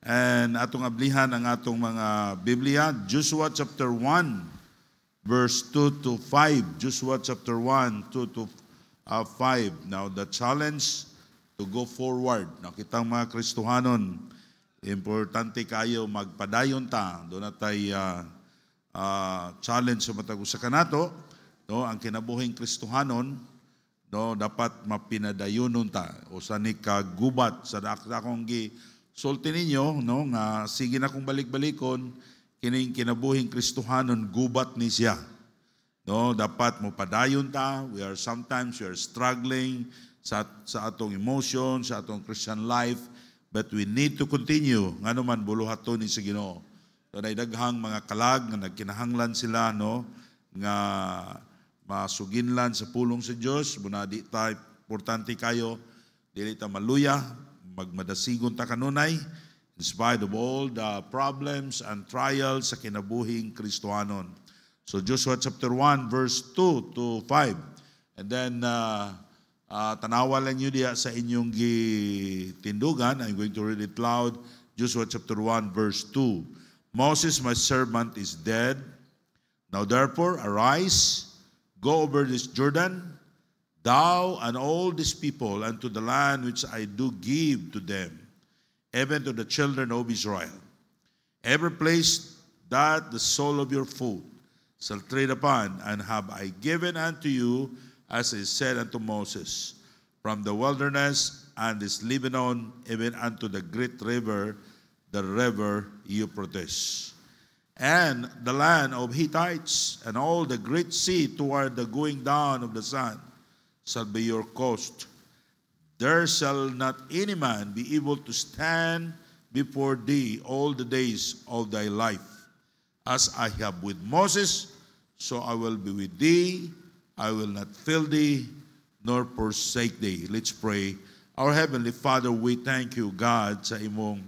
And atong ablihan ang atong mga Biblia, Joshua chapter 1, verse 2 to 5. Joshua chapter 1, 2 to 5. Now, the challenge to go forward. Now, kitang mga Kristohanon, importante kayo magpadayon ta. Doon na tayo challenge sa matag usa kanato. No, ang kinabuhing Kristohanon, no, dapat mapinadayonon ta. O sa ni kagubat sa akong sulti ninyo, no, nga sige na kong balik-balikon, kining kinabuhing Kristohanon, gubat ni siya. No, dapat mo padayon ta. Sometimes we are struggling sa atong emotion, sa atong Christian life, but we need to continue. Nga naman buluhaton ni sa Ginoo. So, daghang mga kalag nga nagkinahanglan sila, no, nga masuginlan sa pulong sa Dios. Muna di ta importante kayo, dili ta maluya, magmadasigon ta kanunay in spite of all the problems and trials sa kinabuhing Kristohanon. So Joshua chapter 1 verse 2 to 5. And then tanawa lang nyo diya sa inyong tindugan. I'm going to read it loud. Joshua chapter 1 verse 2. Moses, my servant, is dead. Now therefore arise, go over this Jordan, thou and all these people, unto the land which I do give to them, even to the children of Israel. Every place that the sole of your foot shall tread upon, and have I given unto you, as I said unto Moses, from the wilderness and this Lebanon, even unto the great river, the river Euphrates. And the land of Hittites, and all the great sea toward the going down of the sun, shall be your coast. There shall not any man be able to stand before thee all the days of thy life. As I have with Moses, so I will be with thee. I will not fail thee, nor forsake thee. Let's pray. Our Heavenly Father, we thank you, God, sa imong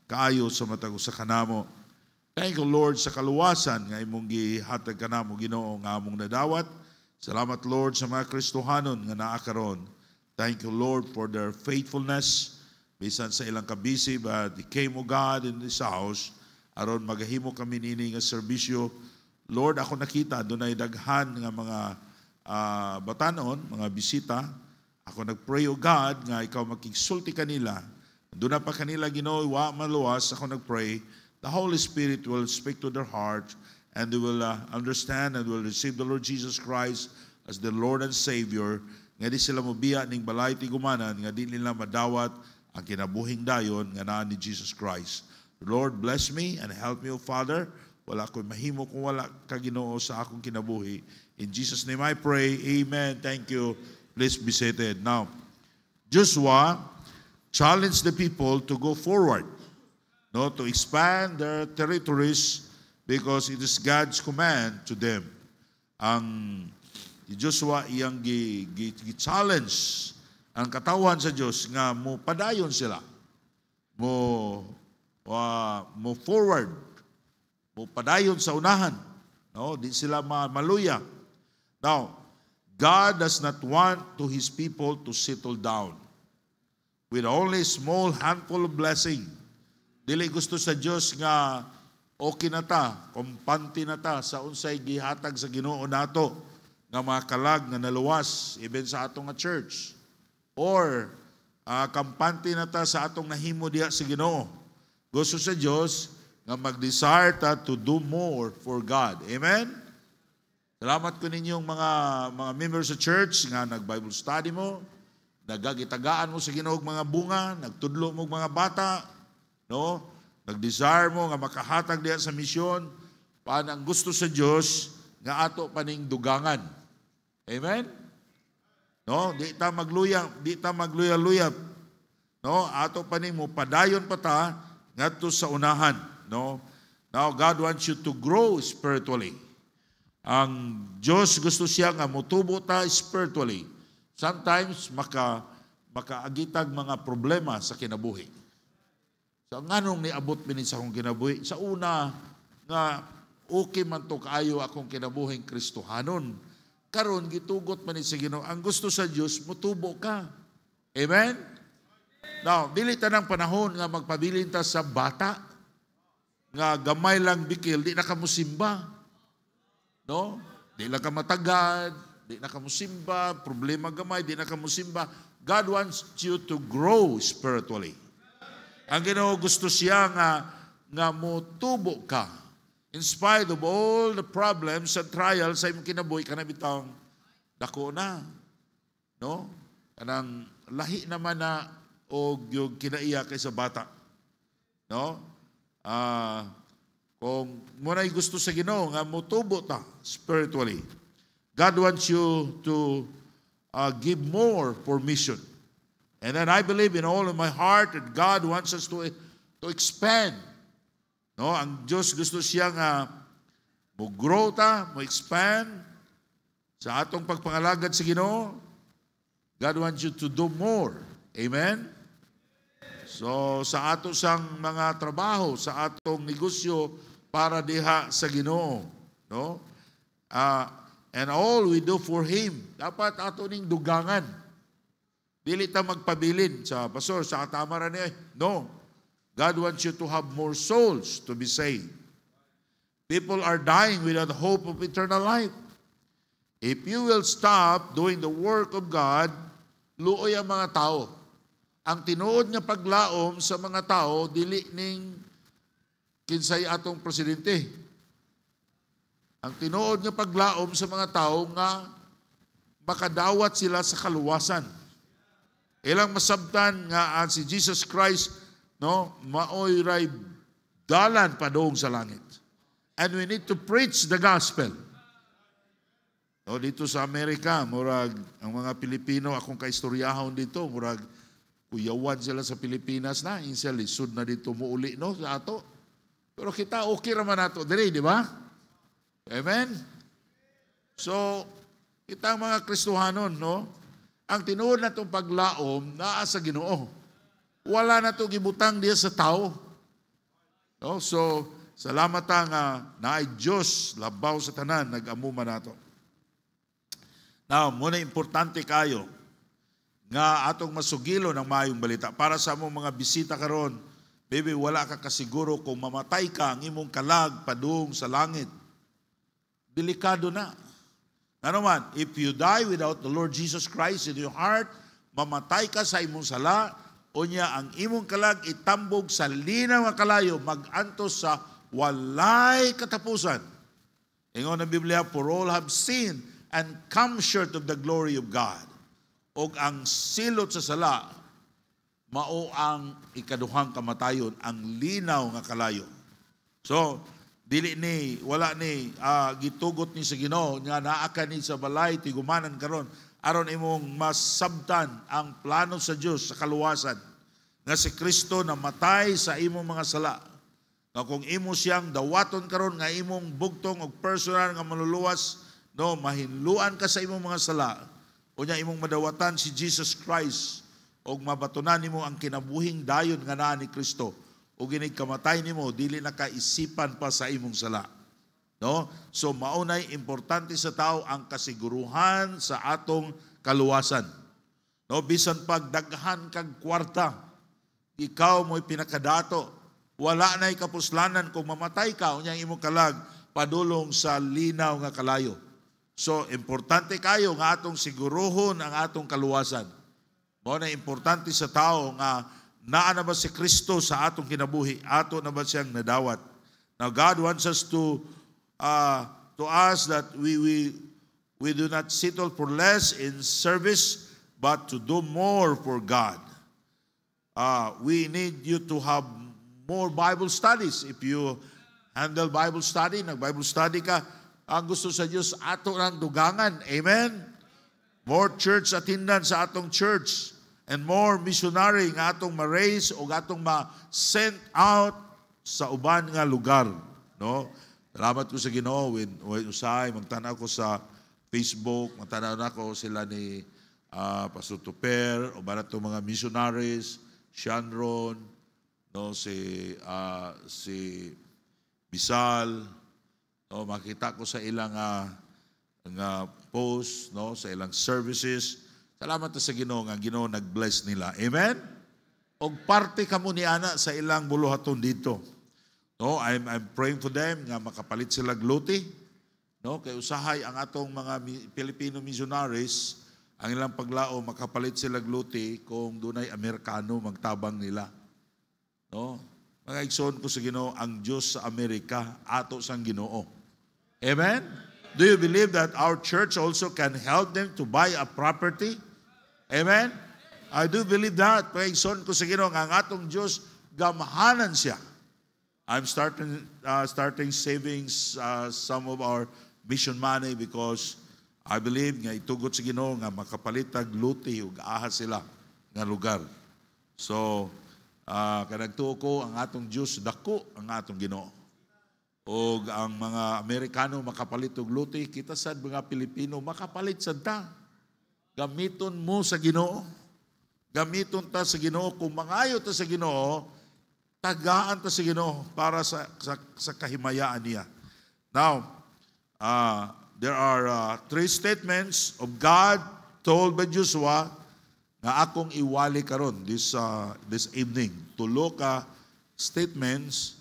kaayo sa matag usa kanamo. Thank you, Lord, sa kaluwasan nga imong gihatag kanamo, Ginoo, nga among nadawat. Salamat, Lord, sa mga Kristohanon nga naa karon. Thank you, Lord, for their faithfulness. Bisan sa ilang kabisi, but they came, O God, in this house, aron magahimo kami nini nga serbisyo. Lord, ako nakita, doon ay daghan nga mga batanon, mga bisita. Ako nagpray, O God, nga ikaw makigsulti kanila. Doon na pa kanila, Ginoo, wa maluwas. Ako nagpray, the Holy Spirit will speak to their heart, and they will understand and will receive the Lord Jesus Christ as the Lord and Savior. Nga di sila mobiya ning balay ti gumanan, nga di nila madawat ang kinabuhing dayon nga naa ni Jesus Christ. Lord, bless me and help me, O Father. Wala ko'y mahimo kung wala ka, Ginoo, sa akong kinabuhi. In Jesus' name I pray. Amen. Thank you. Please be seated. Now, Joshua challenged the people to go forward, no, to expand their territories, because it is God's command to them. Ang Joshua iyang gi-challenge ang katawan sa Diyos nga mo padayon sila. Mo forward. Mo padayon sa unahan. No, di sila maluya. Now, God does not want to His people to settle down with only small handful of blessing. Dili gusto sa Diyos nga okay na ta, kumpante na ta sa unsay gihatag sa Ginoo nato nga mga kalag nga naluwas even sa atong nga church, or kampante na ta sa atong nahimo diha sa Ginoo. Gusto sa Dios nga mag-desire ta to do more for God. Amen. Salamat ko ninyong mga members sa church nga nag-Bible study mo, nagagitagaan mo sa Ginoo mga bunga, nagtudlo mo mga bata, no? Nag-desire mo nga makahatag diya sa misyon, paan ang gusto sa Dios nga ato paning dugangan. Amen? No, di ta magluya-luya. No, ato paning mo padayon pa ta ngadto sa unahan, no? Now God wants you to grow spiritually. Ang Dios gusto siya nga motubo ta spiritually. Sometimes makaagitag mga problema sa kinabuhi. So, nganong niabot minit sa akong kinabuhi? Sa una, nga okay man to kaayo akong kinabuhing Kristohanon. Karon gitugot man ni sa Ginoo. Ang gusto sa Dios, mutubo ka. Amen? Now, dili tanang panahon nga magpabilin ta sa bata nga gamay lang bikil, di na ka musimba. No? Di na ka matagad, di na ka musimba, problema gamay, di na ka musimba. God wants you to grow spiritually. Ang Ginoo gusto siya nga motubo ka. In spite of all the problems and trials sa imong kinabuhi, kana bitang dako na. No? Kanang lahi naman na og yung kinaiya kay sa bata. No? Kung muna'y gusto sa Ginoo nga motubo ta spiritually, God wants you to give more for mission. And then I believe in all of my heart that God wants us to expand. No, ang Diyos gusto siya nga mo-grow ta, mo-expand sa atong pagpangalagad sa Ginoo. God wants you to do more. Amen? So, sa ato sang mga trabaho, sa atong negosyo para diha sa Ginoo, no? And all we do for Him, dapat ato ning dugangan. Dili ta magpabilin sa pastor, sa katamaran niya. No. God wants you to have more souls to be saved. People are dying without hope of eternal life. If you will stop doing the work of God, luoy ang mga tao. Ang tinuod nga paglaom sa mga tao, dili ning kinsay atong presidente. Ang tinuod nga paglaom sa mga tao nga makadawat sila sa kaluwasan. Ilang masabtan nga si Jesus Christ, no, maoy ray dalan padong sa langit. And we need to preach the gospel. No, dito sa Amerika, murag ang mga Pilipino, akong kaistoryahon dito, murag kuyawan sila sa Pilipinas na, insel lisod na dito muuli, no, sa ato. Pero kita okay raman nato diri, di ba? Amen. So, kita mga Kristohanon, no, ang tinuod na itong paglaom naa sa Ginoo. Wala na itong gibutang diya sa tao. No? So, salamat nga naay Diyos, labaw sa tanan, nag-amuma na ito. Now, muna importante kayo nga atong masugilo ng mayong balita. Para sa among mga bisita karon, baby, wala ka kasiguro kung mamatay ka ang imong kalag padung sa langit. Delikado na. Ano man, if you die without the Lord Jesus Christ in your heart, mamatay ka sa imong sala, o niya ang imong kalag itambog sa linaw nga kalayo, mag-antos sa walay katapusan. Ingon ang Biblia, for all have sinned and come short of the glory of God. O ang silot sa sala, mao ang ikaduhang kamatayon, ang linaw nga kalayo. So, dili ni wala ni gitugot ni sa Ginoo nga naa ka ni sa balay tigumanan karon aron imong masabtan ang plano sa Dios sa kaluwasan nga si Kristo namatay sa imong mga sala. Nga kung imo siyang dawaton karon nga imong bugtong og personal nga maluluwas, no, mahinluan ka sa imong mga sala. Unya imong madawatan si Jesus Christ og mabatunan nimo ang kinabuhing dayon nga naa ni Kristo. O ginig kamatay nimo, dili na kaisipan pa sa imong sala. No? So maunay importante sa tao ang kasiguruhan sa atong kaluwasan. No, bisan pagdaghan kag kwarta, ikaw mo'y pinakadato. Wala na'y kapuslanan kung mamatay ka, unyang imong kalag padulong sa linaw nga kalayo. So importante kayo nga atong siguruhon ang atong kaluwasan. Mao na importante sa tao nga naa na ba si Kristo sa atong kinabuhi? Ato na ba siyang nadawat? Now, God wants us to us that we do not settle for less in service, but to do more for God. We need you to have more Bible studies. If you handle Bible study, nag-Bible study ka, ang gusto sa Diyos, ato ng dugangan. Amen? More church attendance sa atong church. And more missionary nga atong ma-raise o atong ma-send out sa uban nga lugar. No? Salamat ko sa Ginoo when usay, magtanaw ko sa Facebook, magtanaw na ko sila ni Pastor Tuper, o ba na mga missionaries, Shanron, no, si Bisal, no, makita ko sa ilang post, no, sa ilang services. Salamat sa Ginoo nga Ginoo nag-bless nila. Amen? og parte kamo ni ana sa ilang buluhaton dito. No, I'm praying for them nga makapalit sila gluti. No, kay usahay ang atong mga Filipino missionaries ang ilang paglao makapalit sila gluti kung dunay Amerikano magtabang nila. No? Mga igsoon ko sa Ginoo, ang Diyos sa Amerika ato sang Ginoo. Amen? Do you believe that our church also can help them to buy a property? Amen? I do believe that. Mga igsoon ko sa Ginoo, ang atong Diyos gamahanan siya. I'm starting savings some of our mission money because I believe nga itugot sa Ginoo nga makapalit og luti ug ahas sila nga lugar. So, kanagtuo ko ang atong Diyos dako ang atong Ginoo. O ang mga Amerikano makapalit og luti, kita sad mga Pilipino makapalit sad ta. Gamiton mo sa Ginoo. Gamiton ta sa Ginoo kung mangayo ta sa Ginoo, tagaan ta sa Ginoo para sa kahimayaan niya. Now, there are three statements of God told by Joshua na akong iwali karon this evening. Tulo ka statements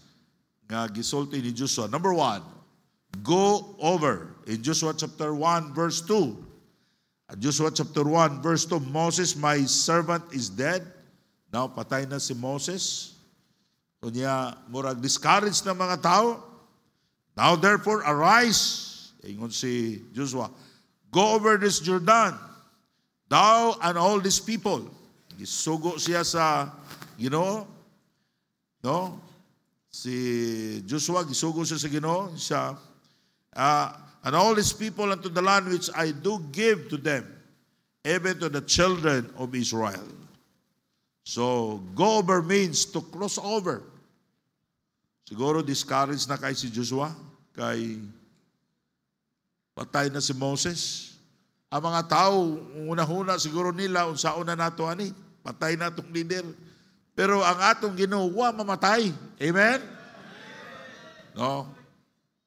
nga gisulti ni Joshua. Number 1, go over. In Joshua chapter 1 verse 2. Joshua chapter 1 verse 2, Moses, my servant, is dead. Now, patay na si Moses. So niya, murag discourage na mga tao. Now, therefore, arise. Ingon si Joshua, go over this Jordan, thou and all these people. Gisugo siya sa Ginoo. No? Si Joshua, gisugo siya sa Ginoo. Siya, and all these people unto the land which I do give to them, even to the children of Israel. So, go over means to cross over. Siguro discouraged na kay si Joshua, kay patay na si Moses. Ang mga tao, una-una siguro nila, unsaon na nato ani, patay na itong leader. Pero ang atong Ginoo, mamatay. Amen? No?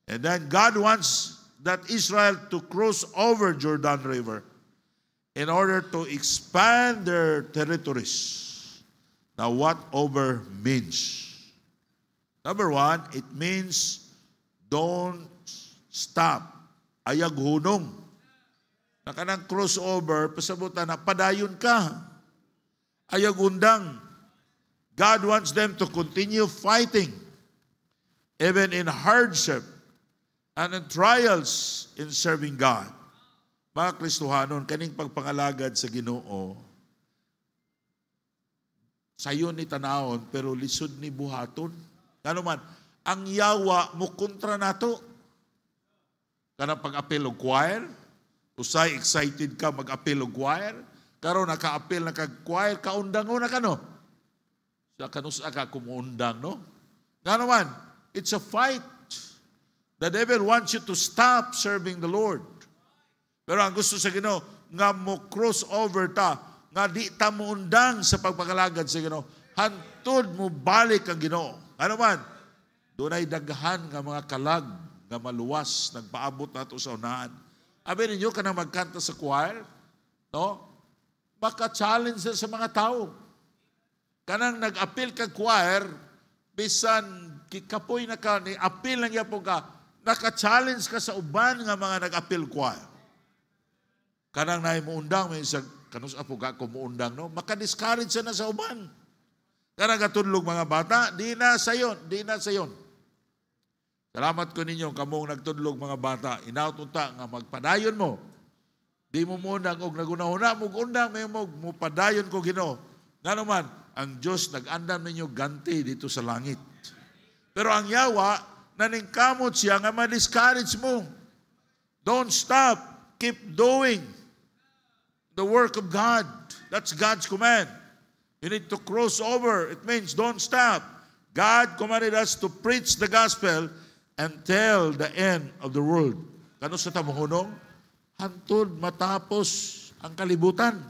And then God wants that Israel to cross over Jordan River in order to expand their territories. Now, what over means? Number 1, it means don't stop. Ayag hunong. Na kanang crossover, pasabutan na, padayon ka. Ayag undang. God wants them to continue fighting, even in hardship and in trials in serving God. Mga Kristohanon, kaning pagpangalagad sa Ginoo, sayo ni tanawon, pero lisod ni buhaton. Ano man, ang yawa mo kontra nato. Kanang pag-apel og choir, usay excited ka mag-apel og choir, karon naka-apel na kag choir, kaundang na ka no. Sa kanusa ka kumuundang no. Ano man, it's a fight. The devil wants you to stop serving the Lord. Pero ang gusto sa Ginoo nga mo cross over ta, nga di ta mo undang sa pagpakalagad sa Ginoo. Hantod mo balik ang Ginoo. Ano man, doon ay daghan nga mga kalag nga maluwas, nagpaabot nato sa unahan. Abi ninyo ka na magkanta sa choir, no? Maka-challenge sa mga tao. Kanang nag-appeal ka choir, bisan kikapoy na ka, ni-appeal lang yapon ka, naka-challenge ka sa uban nga mga nag-appeal choir. Kanang na muundang, may isang, kanus apo ka kumuundang, no? Maka-discourage na sa uban. Kanang katulog mga bata, di na sayon, di na sayon. Salamat ko ninyo, kamong nagtudlog mga bata, inautunta nga magpadayon mo. Di mo muna, og nagunahuna, mugundang, may mo padayon ko Ginoo. Nga naman, ang Diyos nag-andam ninyo ganti dito sa langit. Pero ang yawa, naningkamot siya nga ma-discourage mo. Don't stop. Keep doing the work of God. That's God's command. You need to cross over. It means don't stop. God commanded us to preach the gospel until the end of the world. Kano sa tamuhunong? Hantod matapos ang kalibutan.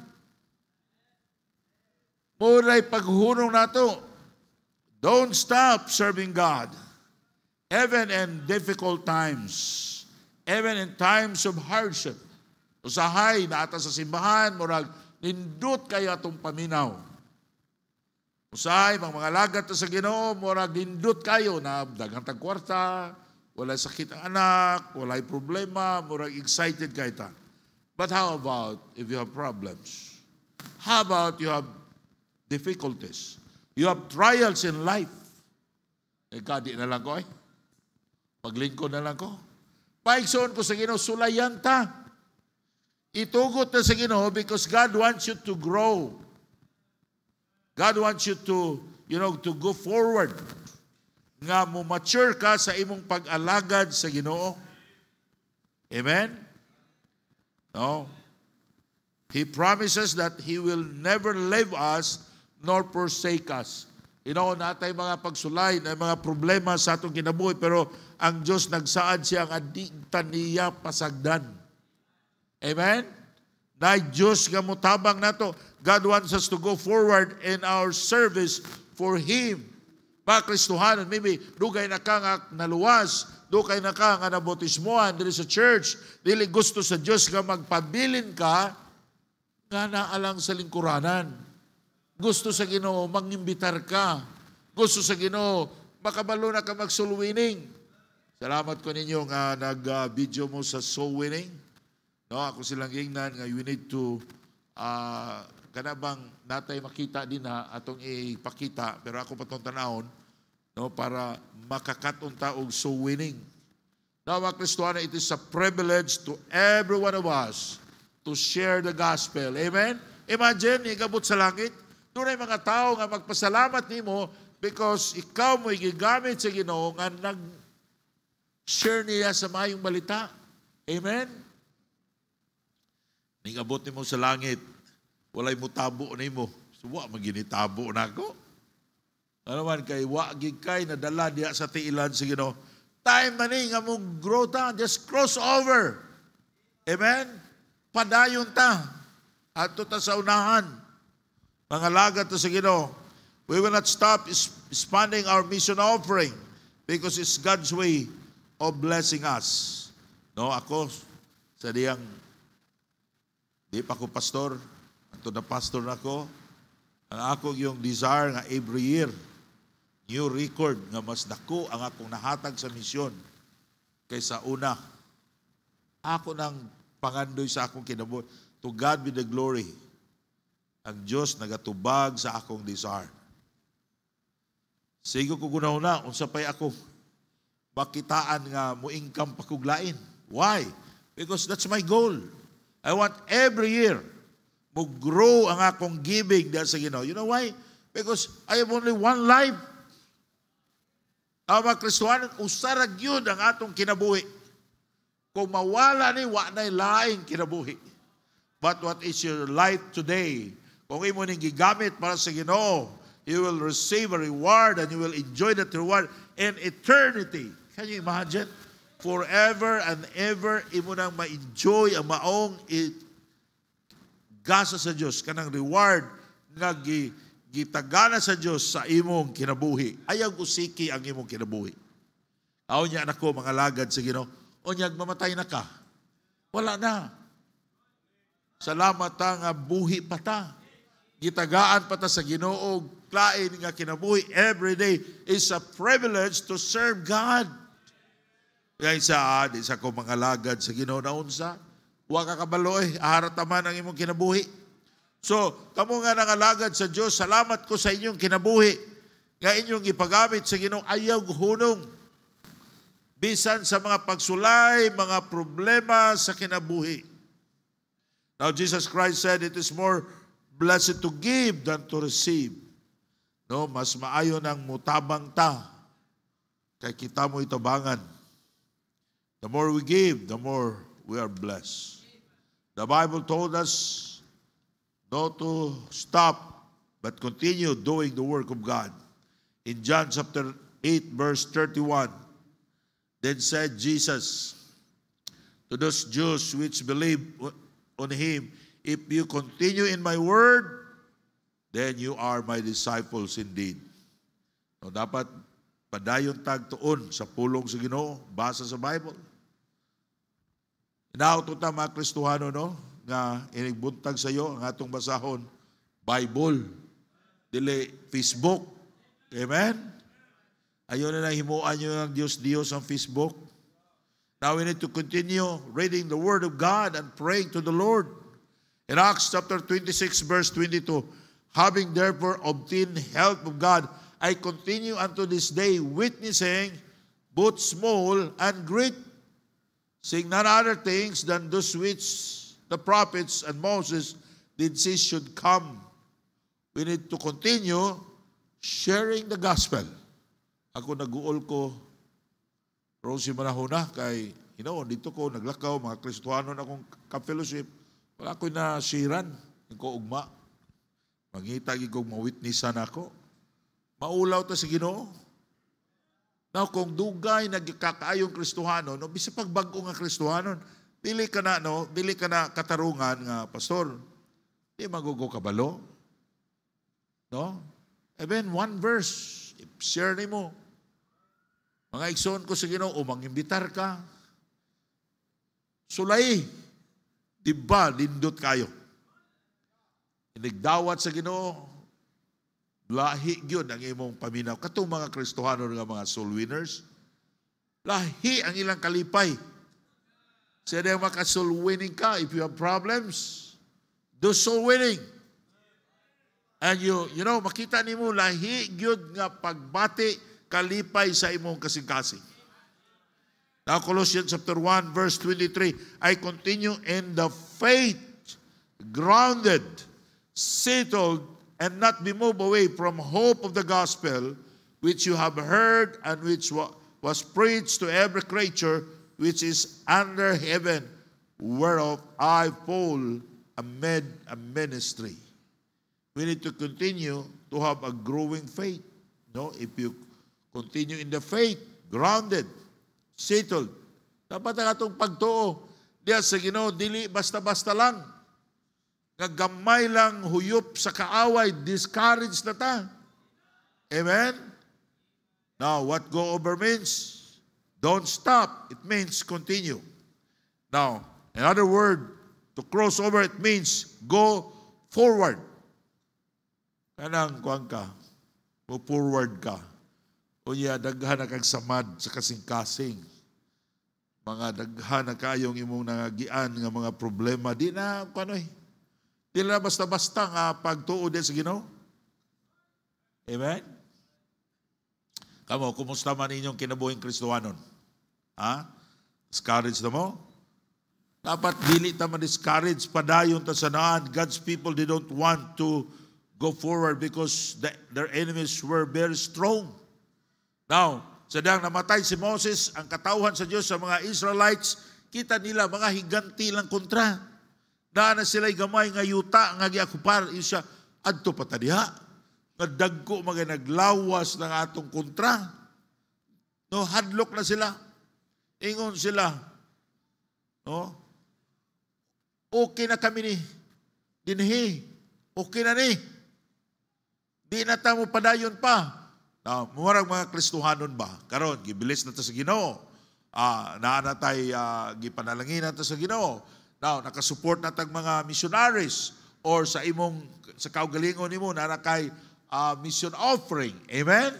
Muray paghunong nato. Don't stop serving God. Even in difficult times. Even in times of hardship. Usahay na ata sa simbahan, murag nindot kaya itong paminaw. Usahay, mga lagad ta sa Ginoo, mura gindot kayo na daghang tag kwarta, walay sakit ang anak, walay problema, mura excited kayo ta. But how about if you have problems? How about you have difficulties? You have trials in life. Kadi na lang ko paglingkod na lang ko. Paigsoon ko sa Ginoo, sulayan ta. Itugot na sa Ginoo because God wants you to grow. God wants you to, to go forward. Nga mo mature ka sa imong pag-alagad sa Ginoo. Amen? No? He promises that He will never leave us nor forsake us. Natay mga pagsulay, na mga problema sa atong kinabuhi, pero ang Diyos nagsaad siya ang adigtan niya pasagdan. Amen? Na Diyos nga mutabang nato. God wants us to go forward in our service for Him. Mga Kristohanon, maybe dugay na ka nga naluwas, dugay na ka nga nabotismoan dili sa church, dili gusto sa Diyos nga magpabilin ka nga naalang sa lingkuranan. Gusto sa Ginoo mangimbitar ka. Gusto sa Ginoo makabalo na ka mag-soul winning. Salamat ko ninyo nga nag-video mo sa soul winning. No, ako silang ingnan nga you need to kanabang natay makita din ha atong ipakita, pero ako patong tanahon, no, para makakaton ta og soul winning. Now, mga Kristiyano, it is a privilege to every one of us to share the gospel. Amen? Imagine, igabot sa langit, doon ay mga tao nga magpasalamat nimo because ikaw mo gigamit sa Ginoo nga nag-share niya sa mayong balita. Amen? Ningabot nimo sa langit, walay mo tabo nimo. So, wa maginitabo na ako. Ano man kay wa gid kay nadala diha sa tiilan sa Ginoo. Time man nga mo grow ta, just cross over. Amen? Padayon ta. Adto ta sa unahan. Mga lagad to sa Ginoo, we will not stop expanding our mission offering because it's God's way of blessing us. No, ako, sa diyang, di pa ko pastor, ito na pastor na ako, ang ako yung desire nga every year, new record nga mas dako ang akong nahatag sa misyon kaysa una. Ako nang pangandoy sa akong kinabuhi. To God be the glory. Ang Diyos nagatubag sa akong desire. Sigo ko guna-una, unsa pay ako makitaan nga mo income pakuglain. Why? Because that's my goal. I want every year mo grow ang akong giving dahil sa Ginoo. You know why? Because I have only one life. Ang mga Kristohanon, usarag yun ang atong kinabuhi. Kung mawala ni, wa na'y laing kinabuhi. But what is your life today? Kung imo ning gigamit para sa Ginoo, you will receive a reward and you will enjoy that reward in eternity. Can you imagine? Forever and ever, imo nang ma-enjoy ang maong gasa sa Diyos, kanang reward nga gitagana sa Diyos sa imong kinabuhi. Ayaw usiki ang imong kinabuhi. Aw niya anak ko, mga lagad sa Ginoo, o niya mamatay na ka. Wala na. Salamat ta nga buhi pa ta. Gitagaan pa ta sa Ginoo, klain nga kinabuhi every day is a privilege to serve God. Kaya isa ko mga lagad sa Ginoo na unsa, wa ka kabaloy, aharataman ang imong kinabuhi. So, kamo nga nangalagad sa Diyos, salamat ko sa inyong kinabuhi, nga inyong ipagamit sa Ginoo, ayaw hunong. Bisan sa mga pagsulay, mga problema sa kinabuhi. Now, Jesus Christ said, it is more blessed to give than to receive. No, mas maayo nang mutabang ta kay kita mo itabangan. The more we give, the more we are blessed. The Bible told us not to stop but continue doing the work of God. In John chapter 8 verse 31, then said Jesus to those Jews which believe on Him, if you continue in my word, then you are my disciples indeed. So, dapat padayon tagtuon sa pulong sa Ginoo, basa sa Bible. Inauto ta mga Kristohano, no, nga inigbuntag sa iyo ang atong basahon, Bible. dili Facebook. Amen? Ayaw na himuan nyo ng Diyos ang Facebook. Now we need to continue reading the Word of God and praying to the Lord. In Acts chapter 26, verse 22, having therefore obtained help of God, I continue unto this day witnessing both small and great, saying none other things than those which the prophets and Moses did say should come. We need to continue sharing the gospel. Ako nag-uol ko, Rosie Manahuna, kay, dito ko naglakaw, mga Kristohanon akong ka-fellowship, wala ko'y nasiran, ko ugma. Mangita kong mawitnessan ako. Maulaw ta sa Ginoo. Now, kung dugay nagkakaayong Kristohanon, bisa pagbago nga Kristohanon, dili ka na katarungan nga, pastor, di magugo kabalo. No? Even one verse, share ni mo. Mga igsoon ko sa Ginoo, mangimbitar ka. Sulay, di ba, lindot kayo. Inigdawat sa Ginoo, lahi gyud ang imong paminaw. Katong mga Kristohanon nga mga soul winners, lahi ang ilang kalipay. Sa diyang maka-soul winning ka, if you have problems, do soul winning. And makita nimo lahi gyud nga pagbati kalipay sa imong kasing-kasing. Now, Colossians chapter 1, verse 23, I continue in the faith, grounded, settled, and not be moved away from hope of the gospel, which you have heard and which was preached to every creature which is under heaven, whereof I, Paul, made a ministry. We need to continue to have a growing faith. If you continue in the faith, grounded, settled, dapat ang atong pagtuo diya sa Ginoo, dili basta-basta lang. Gamay lang huyop sa kaaway, discouraged na ta. Amen? Now, what go over means, don't stop. It means continue. Now, another word, to cross over, it means go forward. Kanang kuwang ka, go forward ka. O daghan na kang samad sa kasing-kasing. Mga daghan na kayong imong nangagian nga mga problema. Di na, di na basta-basta nga pagtuo din sa Ginoo. Amen? Kamo, kumusta man inyong kinabuhing Kristohanon? Discouraged na mo? Dapat dili ta ma-discourage, padayon ta sa naan. God's people, they don't want to go forward because their enemies were very strong. Now, sadang namatay si Moses, ang katauhan sa Diyos sa mga Israelites, kita nila mga higanti lang kontra. Daan na sila'y gamay nga yuta, nga giakupar, siya, adto pa tadiha. Nga dagko mga naglawas ng atong kontra. Hadlok na sila. Ingon sila. Okay na kami ni dinhi. Okay na ni. Di na tamo padayon pa. Murag mga Kristohanon ba? Karon gibilis na ta sa Ginoo. Naa tay gipanalangin na ta sa Ginoo. Now, nakasupport na tag mga missionaries or sa kaugalingon nimo na kay mission offering. Amen?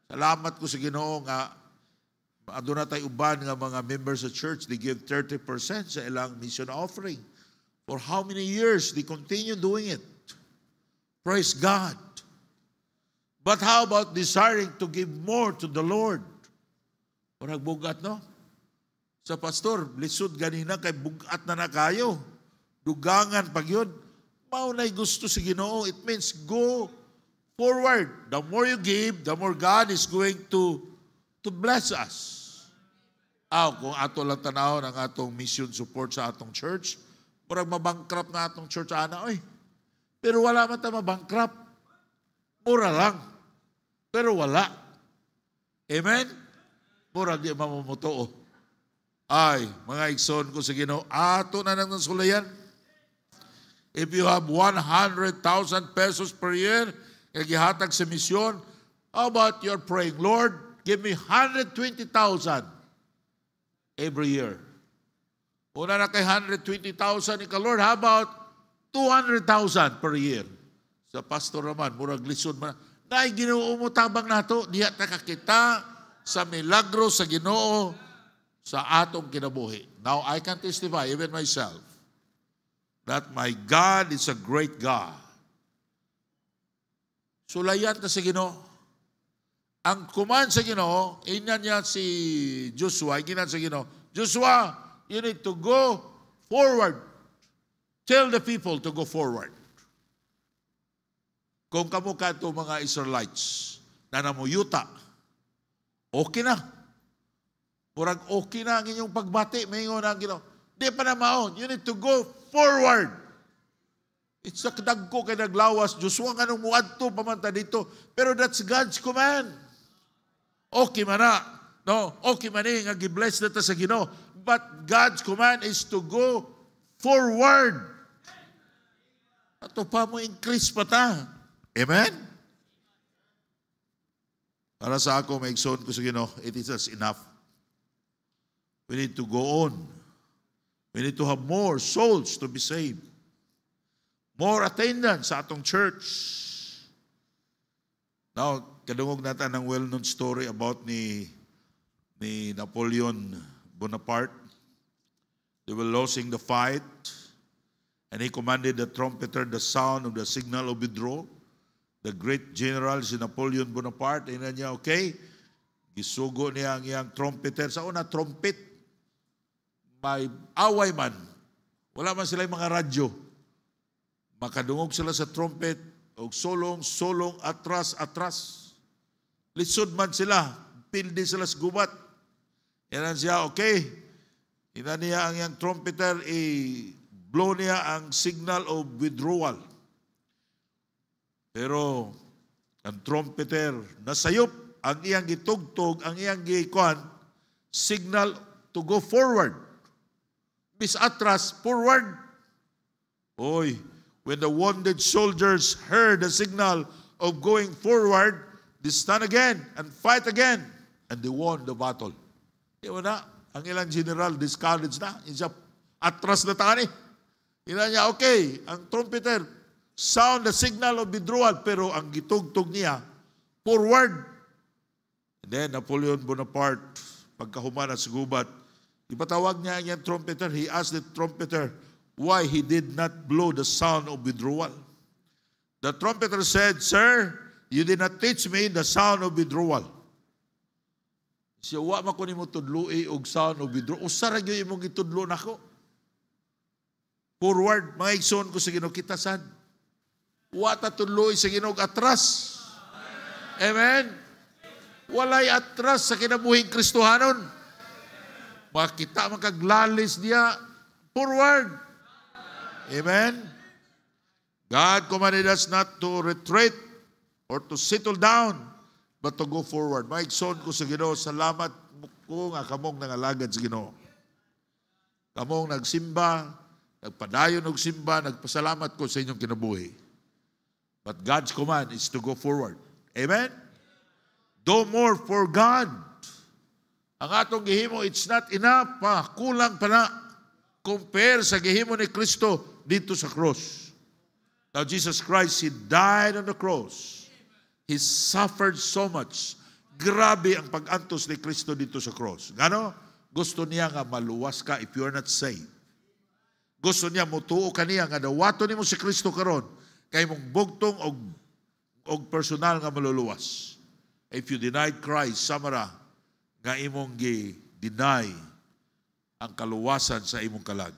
Salamat ko sa Ginoo nga aduna tay uban nga mga members of church, they give 30% sa ilang mission offering. For how many years they continue doing it? Praise God. But how about desiring to give more to the Lord? Parang bugat, no? Sa pastor, lisod ganina kay bugat na kayo. Dugangan pag yun. Maunay gusto sa Ginoo. It means go forward. The more you give, the more God is going to bless us. Kung ato lang tanaw ng atong mission support sa atong church, parang mabankrupt na atong church, Pero wala man tayo mabankrupt. Mura lang. Pero wala. Amen? Mura di mamumutuo. Mga igsoon ko sa Ginoo, ato na nang sulayan. If you have 100,000 pesos per year, gihatag sa misyon, how about you're praying, Lord, give me 120,000 every year. Una na kay 120,000 ika, Lord, how about 200,000 per year? sa pastor naman, murag lisod man. Nay, Ginoo mo tabang nato, diha ta kakita sa milagro sa Ginoo sa atong kinabuhi. Now, I can testify, even myself, that my God is a great God. Sulayan ta sa Ginoo. Ang command sa Ginoo, inan niya si Joshua, ginan sa Ginoo, Joshua, you need to go forward. Tell the people to go forward. Kung kamukha ito mga Israelites na namuyuta, okay na. Murag okay na ang inyong pagbati. Mayingon na ang Ginoo. Di pa na maon. You need to go forward. It's a kadagko kay naglawas. Joshua nga nung muadto pamanta dito. Pero that's God's command. Okay man na. No, okay man nga gi-bless na ta sa Ginoo. But God's command is to go forward. Ato pa mo increase pa ta. Amen? Para sa ako, maigsoon ko sa Ginoo, it is just enough. We need to go on. We need to have more souls to be saved. More attendance sa atong church. Now, kadungog natin ang well-known story about ni Napoleon Bonaparte. They were losing the fight, and he commanded the trumpeter the sound of the signal of withdrawal. The great general si Napoleon Bonaparte, ina niya, okay, gisugo niya ang iyang trumpeter. Sa una, trumpet, may away man. Wala man sila yung mga radyo. Makadungog sila sa trumpet, o solong, atras. Lisod man sila, pildi sila sa gubat. Yan siya, okay, ina niya ang iyang trumpeter, blow niya ang signal of withdrawal. Pero ang trumpeter nasayop, ang iyang gitugtog, ang iyang gikuan, signal to go forward. Bis atras, forward. Oy, when the wounded soldiers heard the signal of going forward, they stand again and fight again. And they won the battle. Di ba na? Ang ilang general discouraged na. Insya atras na tani. Ina niya, okay, ang trumpeter, sound the signal of withdrawal, pero ang gitugtog niya, forward. And then Napoleon Bonaparte, pagkahumana sa gubat, ipatawag niya ang trumpeter. He asked the trumpeter why he did not blow the sound of withdrawal. The trumpeter said, Sir, you did not teach me the sound of withdrawal. Siya, wa man ko nimo tudloi og sound of withdrawal. Usa ra gyud imong gitudlo nako. Forward, mga igsoon ko sa Ginoo, kita sad. Wata tuloy sa Ginoo atras. Amen? Walay atras sa kinabuhing Kristohanon. Makita makaglalis diya. Forward. Amen? God commanded us not to retreat or to settle down, but to go forward. Maigsoon ko sa Ginoo, salamat ko nga kamong nangalagad sa Ginoo. Kamong nagsimba, nagpadayon og simba, nagpasalamat ko sa inyong kinabuhi. But God's command is to go forward. Amen? Do more for God. Ang atong gihimo, it's not enough pa. Kulang pa na. Compare sa gihimo ni Kristo dito sa cross. Now, Jesus Christ, He died on the cross. He suffered so much. Grabe ang pag-antos ni Kristo dito sa cross. Gano? Gusto niya nga maluwas ka if you are not saved. Gusto niya mutuo ka niya nga dawato nimo si Kristo karon kay mong bugtong og personal nga maluluwas. If you denied Christ, samara nga imong gi-deny ang kaluwasan sa imong kalag.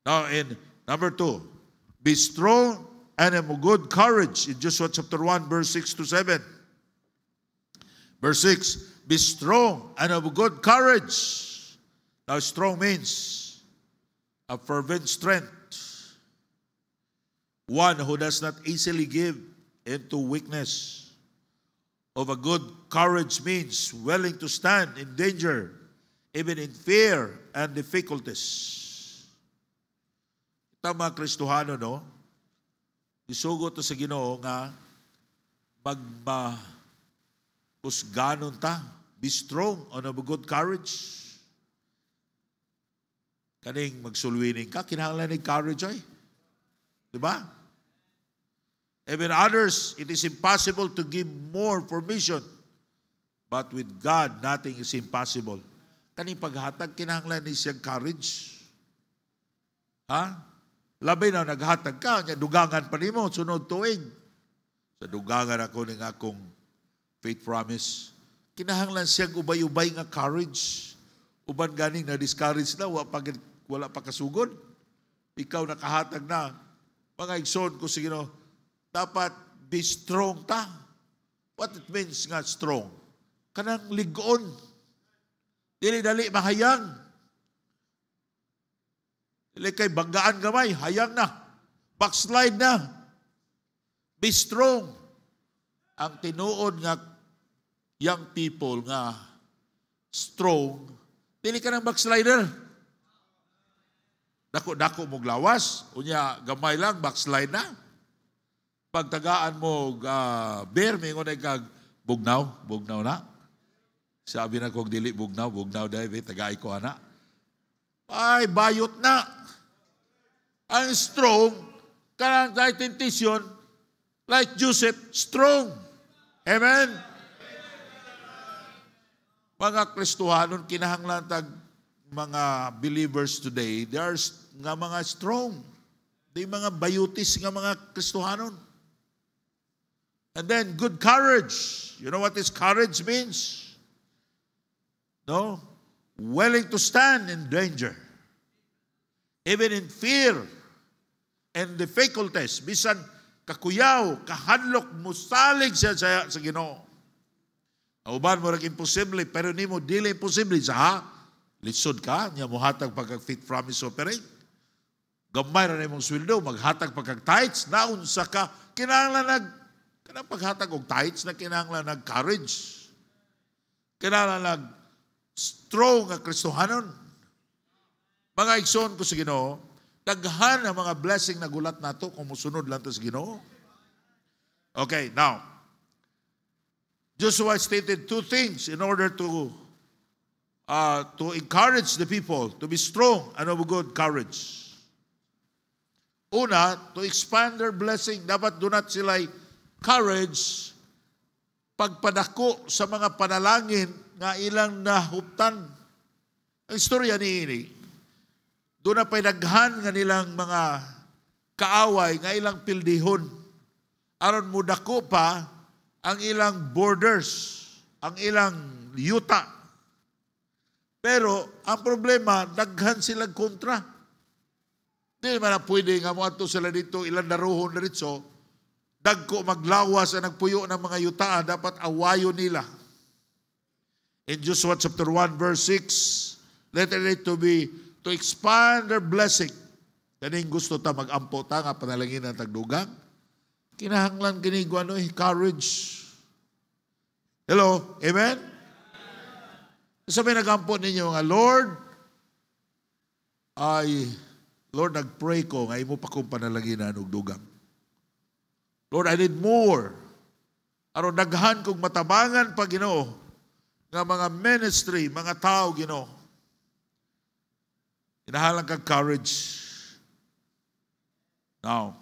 Now, in number 2, be strong and have good courage. In Joshua chapter 1, verse 6 to 7. Verse 6, be strong and have good courage. Now, strong means a fervent strength. One who does not easily give into weakness. Of a good courage means willing to stand in danger, even in fear and difficulties. Ito mga Kristohano, no? Isugo to sa Ginoo nga magma-husganon ta. Be strong and have a good courage. Kaning magsulwining ka, kinahanglan ng courage ay. Diba? Even others, it is impossible to give more permission. But with God, nothing is impossible. Kaning paghatag, kinahanglan ni siyang courage. Ha? Labi na naghatag ka, dugangan pa nimo sunod tuig. Sa dugangan ako ng akong faith promise. Kinahanglan siyang ubay-ubay nga courage. Uban ganing na-discourage na, wala pa kasugod. Ikaw nakahatag na. Mga igsoon ko sige no, dapat be strong ta. What it means nga strong? Kanang ligon. Dili-dali mahayang. Dili kay banggaan gamay, hayang na. Backslide na. Be strong. Ang tinuod nga young people nga strong, dili ka ng backslider. Dako-dako mo glawas, unya gamay lang, backslide na. Pagtagaan mo bear, mingon ay kag bugnaw na. Sabi na kong dili bugnaw dahil tagay ko ana. Ay, bayot na. Ang strong, kanang tayo temptation, like Joseph, strong. Amen? Mga Kristohanon, kinahanglan tag mga believers today, they are nga mga strong. They mga bayutis nga mga Kristohanon. And then, good courage. You know what this courage means? No? Willing to stand in danger. Even in fear and difficulties. Bisan kakuyaw, kahadlok, musalig siya sa Ginoo. Uban mo rin imposible, pero ni mo dili imposible. Lisod ka, niya mo hatag pagka-fit promise operate. Gamay rin mong sweldo, maghatag pagka-tights, naunsa ka, kinahanglan kanang paghatag og tights na kinahanglan nag-courage. Kinahanglan strong nga Kristohanon. Mga igsoon ko sa Ginoo, daghan ang mga blessing na gulat nato kung musunod lang to sa Ginoo. Okay, now, Joshua stated two things in order to encourage the people to be strong and of good courage. Una, to expand their blessing. Dapat dunat sila courage pagpadako sa mga panalangin nga ilang nahuptan. Ang istorya ni doon na pa'y daghan nga nilang mga kaaway nga ilang pildihon. Aron mo dako pa ang ilang borders, ang ilang yuta. Pero ang problema, daghan silang kontra. Di man na pwede nga mo ato sila dito, ilang daruhon na ritso, dagko maglawas ang nagpuyo ng mga yutaan, dapat awayo nila. In Joshua chapter 1 verse 6, let it to expand their blessing. Kaning gusto ta mag-ampo ta nga panalangin ng tagdugang. Kinahanglan kini courage. Hello, amen? Sabi nag-ampo ninyo nga, Lord, nag-pray ko nga imo pa kong panalangin ng dugang. Lord, I need more. Aron daghan kong matabangan pa Ginoo nga mga ministry, mga tao Ginoo. Inahalang kang courage. Now,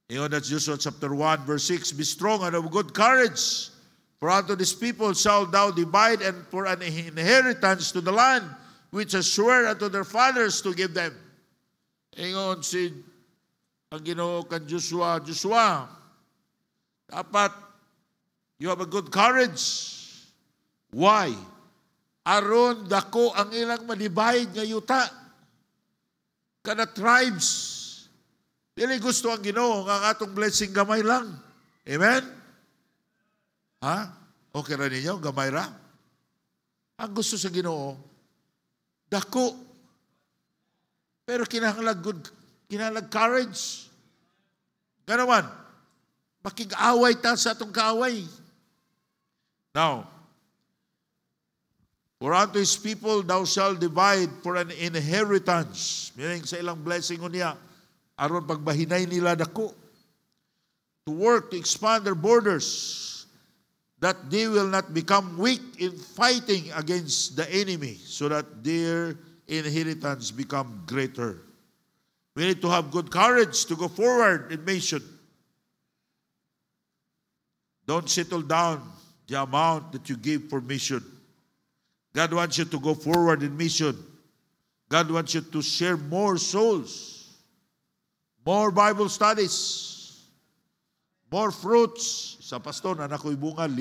that's Joshua chapter 1 verse 6, be strong and of good courage, for unto this people shalt thou divide, and for an inheritance to the land which I swear unto their fathers to give them. Ingon si ang Ginoo kan Joshua, dapat you have a good courage. Why? Aron dako ang ilang madivide nga yuta. Kana tribes. Dili gusto ang Ginoo nga atong blessing gamay lang. Amen? Ha? Okay ra ninyo? Gamay ra? Ang gusto sa Ginoo, dako. Pero kinahanglan courage. Ganaman, makig-away ta sa atong kaaway. Now, for unto his people thou shalt divide for an inheritance. Meaning sa ilang blessing niya, aron pagbahinay nila dako. To work to expand their borders, that they will not become weak in fighting against the enemy, so that their inheritance become greater. We need to have good courage to go forward in mission. Don't settle down the amount that you give for mission. God wants you to go forward in mission. God wants you to share more souls, more Bible studies, more fruits. Sa pastor, anak ko'y bunga, 5.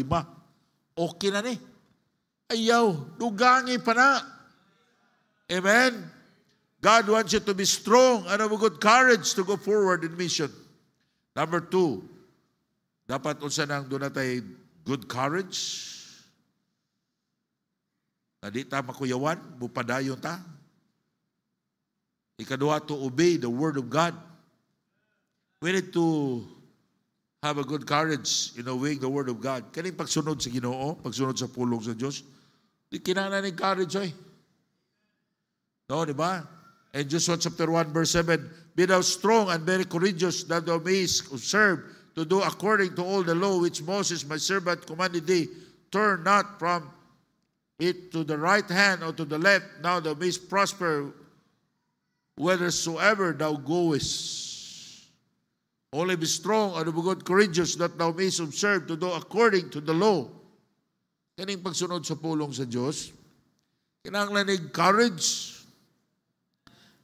Okay na ni. Ayaw, dugangi pa na. Amen? God wants you to be strong and have a good courage to go forward in mission. Number 2, dapat unsa nang doon natin good courage. Na di ta makuyawan, bupadayon ta. Ikaduha, to obey the word of God. We need to have a good courage in obeying the word of God. Kaning pagsunod sa Ginoo, pagsunod sa pulong sa Diyos, di kinahanglan ng courage ay. No, di ba? In Joshua chapter 1 verse 7, be thou strong and very courageous, that thou mayest observe to do according to all the law which Moses my servant commanded thee. Turn not from it to the right hand or to the left. Now thou mayest prosper whithersoever thou goest. Only be strong and be good courageous, that thou mayest observe to do according to the law. Kaning pagsunod sa pulong sa Diyos, kinahanglan ng courage.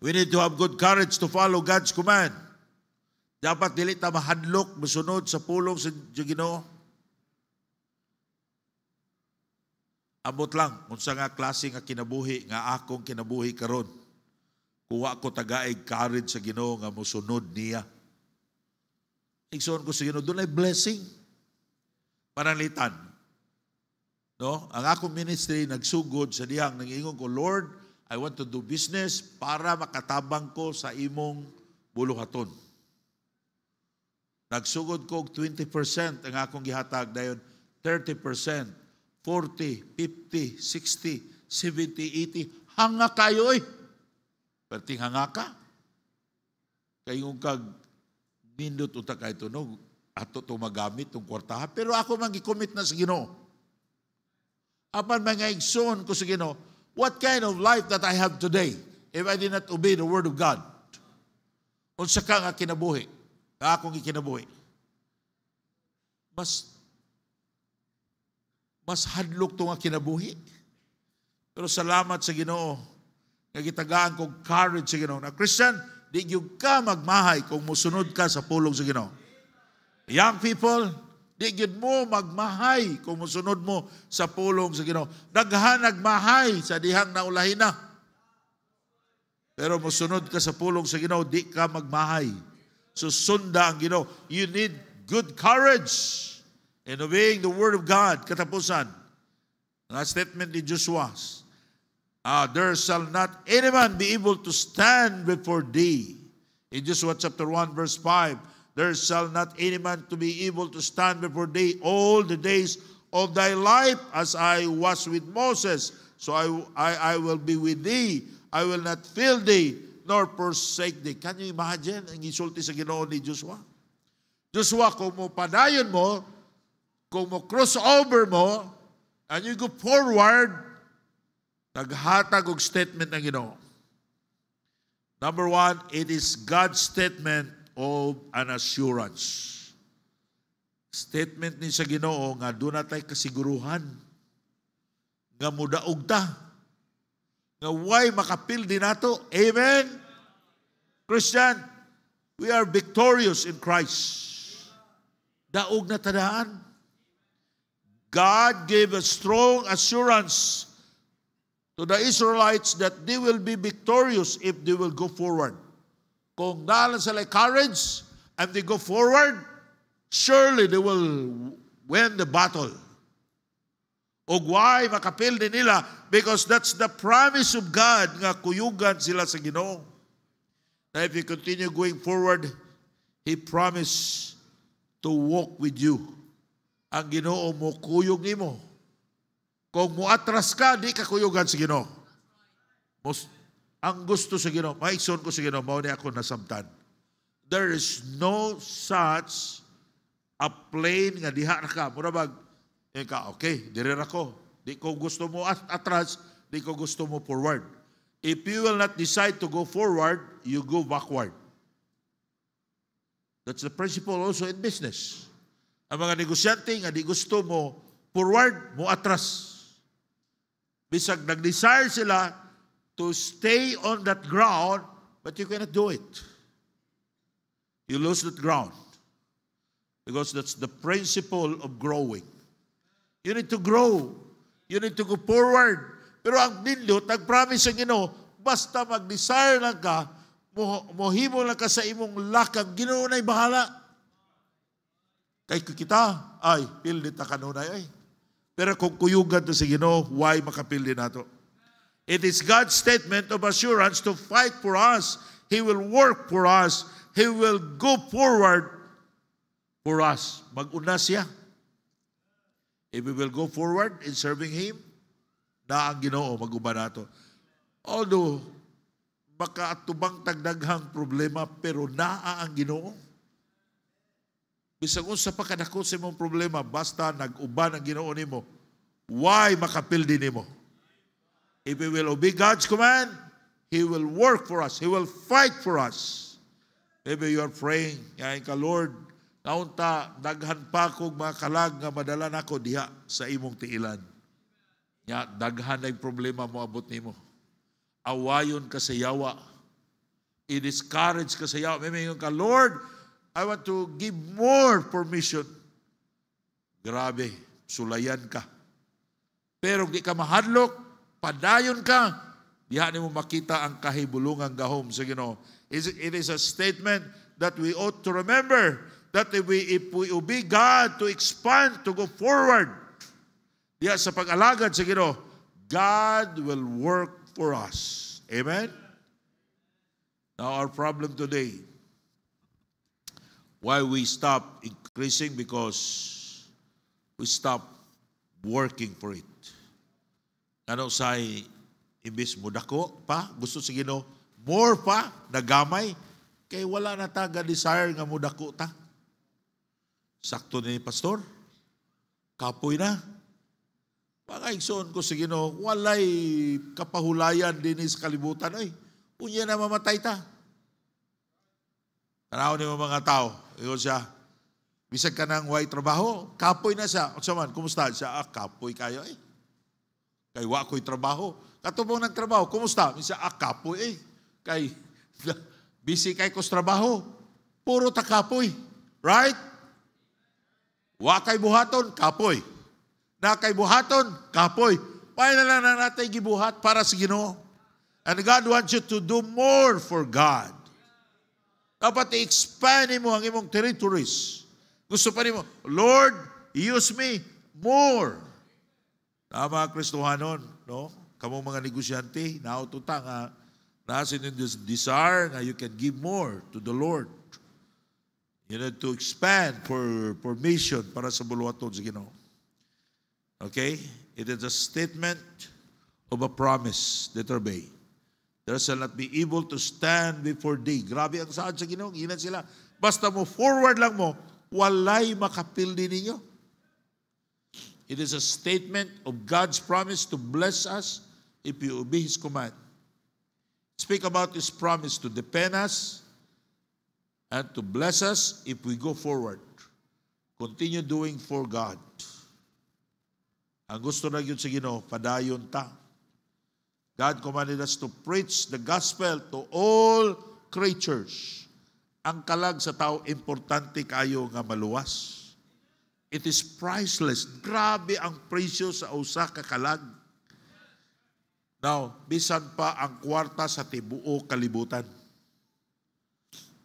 We need to have good courage to follow God's command. Dapat dili ta mahadlok, masunod sa pulong sa Ginoo. Abot lang, unsa nga klase nga kinabuhi, nga akong kinabuhi karon. Kuha ko tagaig courage sa Ginoo nga mosunod niya. Igsoon ko sa Ginoo, doon ay blessing. Pananglitan. No? Ang akong ministry nagsugod sa dihang, nangingon ko, Lord, I want to do business para makatabang ko sa imong buluhaton. Nagsugod ko 20% ang akong gihatag, dayon 30%, 40, 50, 60, 70, 80. Hanga kayo eh. Perting hanga ka. Kayong kag nindot uta kayo ito, no? Ato ito magamit itong kwartaha. Pero ako mag-commit na sa Ginoo. Apan mga igsoon ko sa Ginoo, what kind of life that I have today if I did not obey the word of God? Unsa ka nga kinabuhi? Akong ikinabuhi. Mas hadlok to nga kinabuhi. Pero salamat sa Ginoo nga gitagaan kong courage sa Ginoo. Na Christian, di gyud ka magmahay kung musunod ka sa pulong sa Ginoo. Young people, di gyud mo magmahay kung musunod mo sa pulong sa Ginoo. Daghan nagmahay sa dihang naulahin na. Pero musunod ka sa pulong sa Ginoo, di ka magmahay. Susunda ang Ginoo. You need good courage in obeying the word of God. Katapusan, ang statement ni Joshua, there shall not any man be able to stand before thee. In Joshua chapter 1 verse 5, there shall not any man to be able to stand before thee all the days of thy life, as I was with Moses. So I will be with thee. I will not fail thee, nor forsake thee. Can you imagine ang isulti sa Ginoo ni Joshua? Joshua, kung mo padayon mo, kung mo crossover mo, and you go forward, naghatag og statement ng Ginoo. Number 1, it is God's statement of an assurance. Statement ni sa Ginoo nga doon natay kasiguruhan, nga mudaog ta, nga way makapildi nato. Amen? Christian, we are victorious in Christ. Daog na tadaan. God gave a strong assurance to the Israelites that they will be victorious if they will go forward. Kung dalan sila courage and they go forward, surely they will win the battle. Og why makapildi nila? Because that's the promise of God nga kuyugan sila sa Ginoo. Na if you continue going forward, He promised to walk with you. Ang Ginoo mo kuyog nimo. Kung muatras ka, di ka kuyugan sa Ginoo. Ang gusto sa Ginoo, maikson ko sa Ginoo, mao ni ako nasamtan. There is no such a plane nga diha na ka. Murabag, okay, dire ra ko. Di ko gusto mo atras, di ko gusto mo forward. If you will not decide to go forward, you go backward. That's the principle also in business. Ang mga negosyante nga di gusto mo forward, mo atras. Bisag nag-desire sila to stay on that ground, but you cannot do it. You lose that ground. Because that's the principle of growing. You need to grow. You need to go forward. Pero ang nindot, nag-promise ang Ginoo, basta mag-desire lang ka, mohimo lang ka sa imong lakang, Ginoo na'y bahala. Kay kita, ay, pildi ta kanunay, ay. Pero kung kuyugan to si Ginoo, why makapildi nato? It is God's statement of assurance to fight for us. He will work for us. He will go forward for us. Mag-una siya. If we will go forward in serving Him, na ang Ginoo mag-uba nato. Although, makaatubang tagdaghang problema, pero naa ang Ginoo. Bisag unsa pa kadako sa imong problema, basta nag-uban ang Ginoo nimo, why makapildi nimo? If we will obey God's command, He will work for us. He will fight for us. Maybe you are praying, yain ka, Lord, naunta, daghan pa kong mga kalag nga madala nako diha sa imong tiilan. Ya, daghan ay problema mo abot nimo. Awayon ka sa yawa. I-discourage ka sa yawa. Maybe ka, Lord, I want to give more permission. Grabe, sulayan ka. Pero di ka mahadlok, padayon ka, diha nimo makita ang kahibulungang gahom sa Ginoo. It is a statement that we ought to remember that if we obey God to expand, to go forward, diha sa pag-alagad sa Ginoo, God will work for us. Amen? Now our problem today, why we stop increasing? Because we stop working for it. Ano say, imbis mo dako pa, gusto sa Ginoo, more pa, nagamay, kay wala na ta desire nga mo dako ta. Sakto ni Pastor, kapoy na. Pakaigsoon ko sa Ginoo, walay kapahulayan din sa kalibutan, ay, unya na mamatay ta. Tanaw ni mga tao, ikaw siya, bisag ka ng way trabaho, kapoy na siya. O saman, kumusta? Siya, kapoy kayo eh. Kay wa ko'y trabaho. Katubong nagtrabaho, kumusta? Siya, kapoy eh. Kay, busy kay ko's trabaho. Puro ta kapoy. Right? Wa kay buhaton, kapoy. Na kay buhaton, kapoy. Paano na lang natin gibuhat para sa Ginoo? And God wants you to do more for God. Dapat i-expand mo ang imong territories. Gusto pa rin mo, Lord, use me more. Tama, Kristohanon, no? Kamong mga negosyante, naututa nga, nasin yung desire nga you can give more to the Lord. You need to expand for mission para sa buluhaton sa Ginoo. Okay? It is a statement of a promise that obey. There shall not be able to stand before thee. Grabe ang saan sa Ginoo. Ginan sila. Basta mo forward lang mo, walay makapildi ninyo. It is a statement of God's promise to bless us if we obey His command. Speak about His promise to defend us and to bless us if we go forward. Continue doing for God. Ang gusto na yun sa Ginoo, padayon ta. God commanded us to preach the gospel to all creatures. Ang kalag sa tao, importante kayo nga maluwas. It is priceless. Grabe ang presyo sa usa ka kalag. Now, bisan pa ang kwarta sa tibuo kalibutan.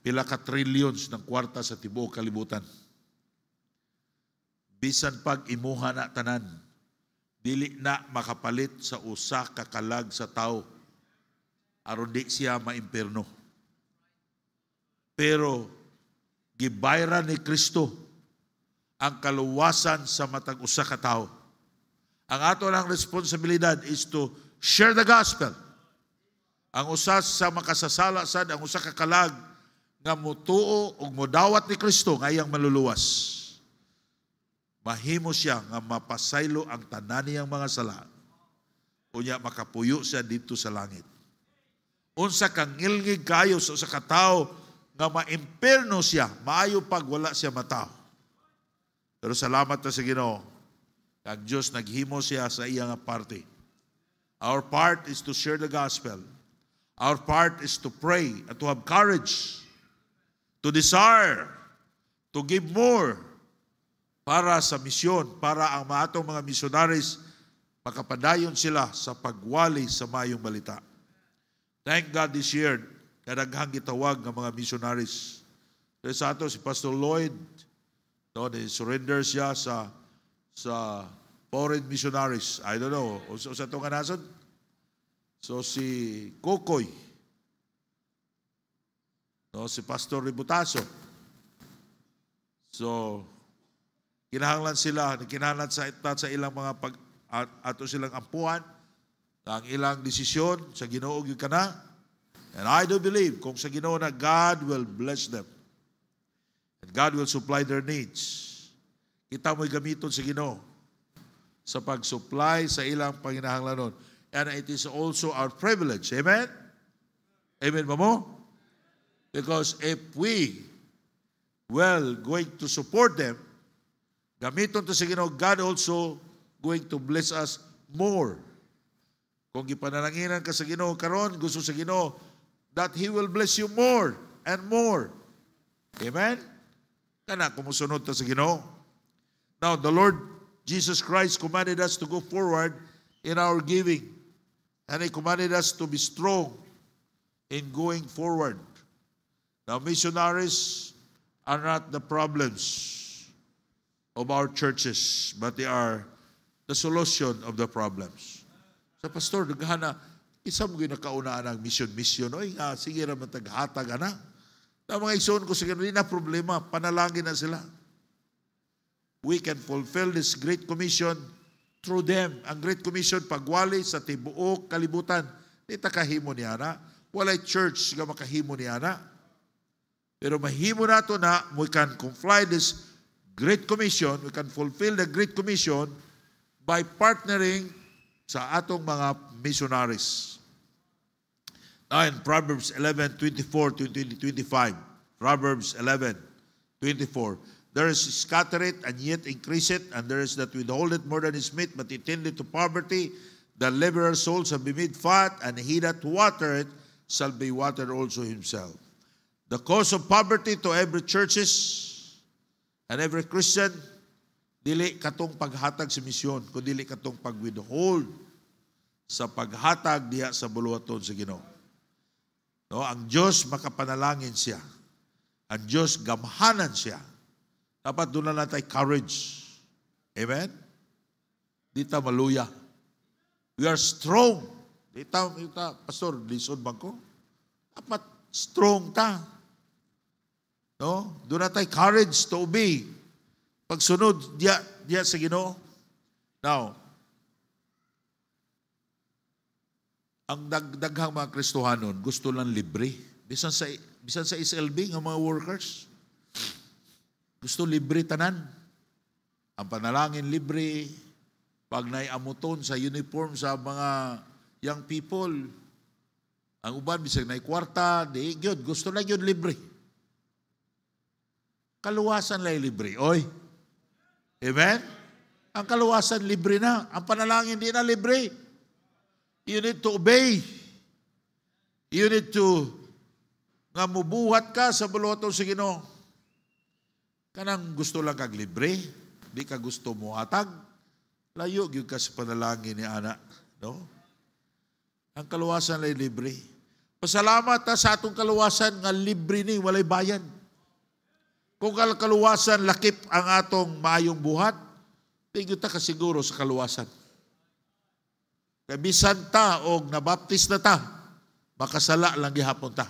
Pila ka trillions ng kwarta sa tibuo kalibutan. Bisan pag imuha na tanan, dili na makapalit sa usa ka kalag sa tao aron di siya maimperno. Pero gibayran ni Kristo ang kaluwasan sa matag usa ka tao. Ang ato lang responsibilidad is to share the gospel. Ang usa sa makasasala sad, ang usa ka kalag nga mutuo ug modawat ni Kristo nga iyang maluluwas. Mahimo siya nga mapasaylo ang tanan niyang mga sala. Unya makapuyo siya dito sa langit. Unsa kang ngilngig kayo sa usa ka tawo nga maimperno siya, maayo pag wala siya matao. Pero salamat ta sa Ginoo. Kag Dios naghimo siya sa iyang parte. Our part is to share the gospel. Our part is to pray and to have courage, to desire, to give more para sa misyon, para ang atong mga missionaries makapadayon sila sa pagwali sa mayong balita. Thank God this year, kadaghang gitawag ng mga missionaries. Pero sa ato, si Pastor Lloyd, surrender siya sa foreign missionaries. I don't know. Sa itong kanasan? So si Kokoy, si Pastor Ributaso. So, kinahanglan sa ilang mga ato silang ampuan, ang ilang desisyon sa Ginoo gyud kana. And I do believe kung sa Ginoo na, God will bless them. And God will supply their needs. Kita mo'y gamiton sa Ginoo sa pag-supply sa ilang panginahanglanon. And it is also our privilege. Amen? Amen ba mo? Because if we going to support them, gamiton to sa Ginoo, God also going to bless us more. Kung gipanalangin ka sa Ginoo karon, gusto sa Ginoo that He will bless you more and more. Amen? Kana kumusunod ta sa Ginoo. Now, the Lord Jesus Christ commanded us to go forward in our giving. And He commanded us to be strong in going forward. Now, missionaries are not the problems of our churches, but they are the solution of the problems. Sa pastor, naghana, isa mo ginakaunaan ang mission. Oy, sige naman taghatag na. Na mga ison ko sige, hindi na problema, panalangin na sila. We can fulfill this Great Commission through them. Ang Great Commission, pagwali sa tibuok kalibutan, di takahimo niya na. Walay church nga makahimo niya na. Pero mahimo nato na, we can comply this Great Commission, we can fulfill the Great Commission by partnering sa atong mga missionaries. Now in Proverbs 11:24 to 25, Proverbs 11:24, there is scatter it and yet increase it, and there is that withhold it more than is meet, but it tended to poverty. The liberal soul shall be made fat, and he that water it shall be watered also himself. The cause of poverty to every churches and every Christian, dili katong paghatag sa misyon, kundi dili katong pag-withhold sa paghatag diha sa buluhaton sa Ginoo. No, ang Diyos makapanalangin siya. Ang Diyos gamhanan siya. Dapat doon na natin courage. Amen? Di ta maluya. We are strong. Di ta Pastor, lison ba ko? Dapat strong ta. No? Doon na tayo courage to obey. Pagsunod diya sa Ginoo. Now, ang daghang mga Kristohanon gusto lang libre. Bisan sa SLB ng mga workers, gusto libre tanan. Ang panalangin libre, pag naiamuton sa uniform sa mga young people, ang uban bisag na kwarta, di gyud gusto na gyud libre. Kaluwasan lay libre. Oy. Amen? Ang kaluwasan libre na. Ang panalangin di na libre. You need to obey. You need to nga mubuhat ka sa buluhaton sa Ginoo. Kanang gusto lang kag libre, di ka gusto mo hatag, layo gyud ka sa panalangin ni ana, no? Ang kaluwasan lay libre. Pasalamat ta sa atong kaluwasan nga libre ni walay bayad. Kung kaluwasan lakip ang atong maayong buhat, di gyud ta kasiguro sa kaluwasan. Kaya bisan ta o nabaptis na ta, makasala lang gihapon ta.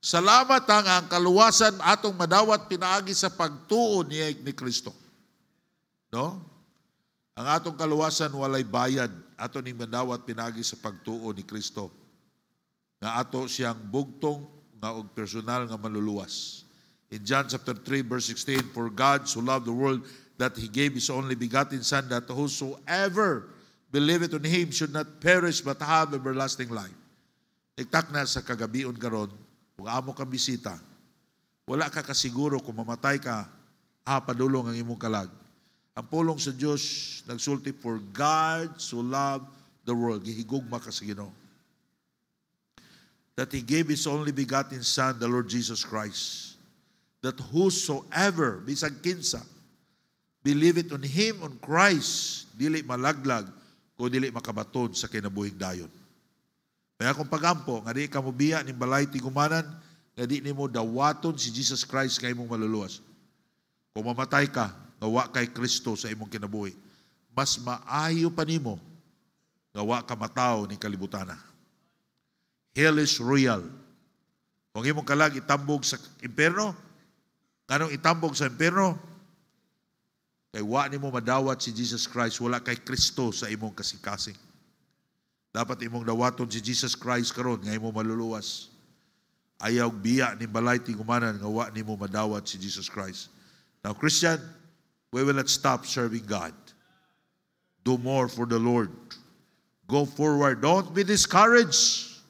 Salamat ang kaluwasan atong madawat pinaagi sa pagtuo ni Kristo. No? Ang atong kaluwasan walay bayad, ato ning madawat pinaagi sa pagtuo ni Kristo. Nga ato siyang bugtong nga og personal nga maluluwas. In John chapter 3 verse 16, for God so loved the world that He gave His only begotten Son, that whosoever believeth on Him should not perish but have everlasting life. Iktak na sa kagabion karon, kung amo ka bisita, wala ka kasiguro kung mamatay ka padulong ang imong kalag. Ang pulong sa Dios nagsulti, for God so loved the world, gihigugma ka sa Ginoo, that He gave His only begotten Son, the Lord Jesus Christ, that whosoever, bisag kinsa, believe it on Him, on Christ, dili malaglag, o dili makabaton sa kinabuhing dayon. Kaya kung pagampo, nga di ka mubiya ni balay tigumanan, nga di ni mo dawaton si Jesus Christ kay mong maluluwas. Kung mamatay ka, gawa kay Kristo sa imong kinabuhi, mas maayo pa nimo gawa ka mataw ni kalibutana. Hell is real. Kung imong kalag itambog sa impierno, kanong itambog sa impierno, kay wa nimo madawat si Jesus Christ, wala kay Kristo sa imong kasing-kasing. Dapat imong dawaton si Jesus Christ karon nga imong maluluwas. Ayaw biya ni balay tigumanan nga wa nimo madawat si Jesus Christ. Now, Christian, we will not stop serving God. Do more for the Lord. Go forward. Don't be discouraged.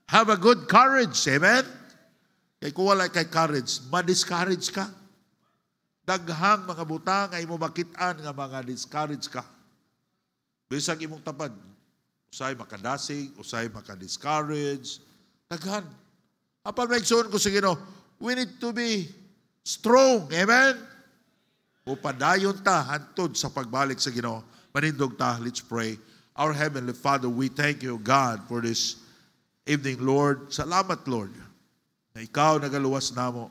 Have a good courage. Amen? Kaya kung wala kay courage, ma-discourage ka. Daghang mga butang ay mo makitaan nga mga discourage ka. Bisag imong tapad, usay makadasig, usay makadiscourage. Daghan. Apan maigsoon ko sa Ginoo, we need to be strong. Amen? Upadayon ta hantod sa pagbalik sa Ginoo. Manindog ta, let's pray. Our Heavenly Father, we thank you, God, for this evening, Lord. Salamat, Lord, na ikaw nagaluwas namo.